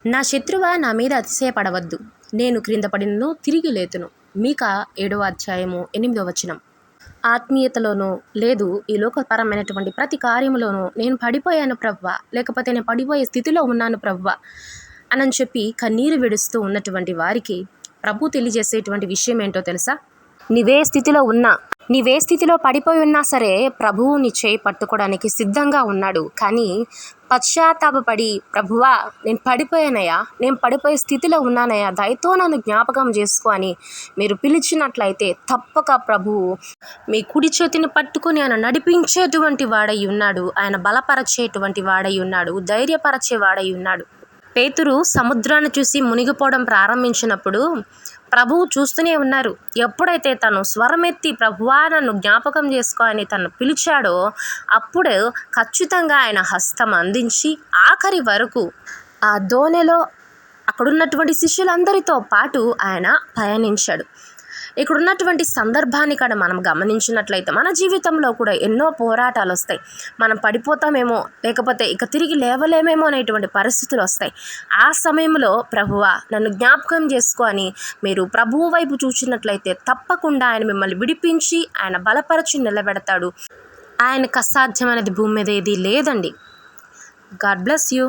నా శత్రువా నా మీద అతిశయపడవద్దు, నేను క్రింద పడినను తిరిగి లేతును. మీకా 7వ అధ్యాయము 8వ వచనం. ఆత్మీయతలోనూ లేదు ఈ లోకపరమైనటువంటి ప్రతి కార్యములోనూ నేను పడిపోయాను ప్రభువా, లేకపోతే నేను పడిపోయే స్థితిలో ఉన్నాను ప్రభువా అని చెప్పి కన్నీరు విడుస్తూ ఉన్నటువంటి వారికి ప్రభు తెలియజేసేటువంటి విషయం ఏంటో తెలుసా? నీవే స్థితిలో పడిపోయి ఉన్నా సరే ప్రభువు నీ చేయి పట్టుకోవడానికి సిద్ధంగా ఉన్నాడు. కానీ పశ్చాత్తాపపడి, ప్రభువా నేను పడిపోయానయ్యా, నేను పడిపోయే స్థితిలో ఉన్నానయ్యా, దయతో నన్ను జ్ఞాపకం చేసుకో అని మీరు పిలిచినట్లయితే తప్పక ప్రభువు మీ కుడి చేతిని పట్టుకుని ఆయన నడిపించేటువంటి వాడై ఉన్నాడు. ఆయన బలపరచేటువంటి వాడై ఉన్నాడు, ధైర్యపరచే వాడై ఉన్నాడు. పేతురు సముద్రాన్ని చూసి మునిగిపోవడం ప్రారంభించినప్పుడు ప్రభువు చూస్తూనే ఉన్నారు. ఎప్పుడైతే తను స్వరమెత్తి ప్రభువా నన్ను జ్ఞాపకం చేసుకో అని తను పిలిచాడో అప్పుడు ఖచ్చితంగా ఆయన హస్తం అందించి ఆఖరి వరకు ఆ దోణిలో అక్కడున్నటువంటి శిష్యులందరితో పాటు ఆయన పయనించాడు. ఇక్కడ ఉన్నటువంటి సందర్భాన్ని కూడా మనం గమనించినట్లయితే మన జీవితంలో కూడా ఎన్నో పోరాటాలు వస్తాయి. మనం పడిపోతామేమో, లేకపోతే ఇక తిరిగి లేవలేమేమో అనేటువంటి పరిస్థితులు వస్తాయి. ఆ సమయంలో ప్రభువా నన్ను జ్ఞాపకం చేసుకో అని మీరు ప్రభువు వైపు చూసినట్లయితే తప్పకుండా ఆయన మిమ్మల్ని విడిపించి ఆయన బలపరచి నిలబెడతాడు. ఆయనకు అసాధ్యమైనది భూమి మీద ఏది లేదండి. God bless you.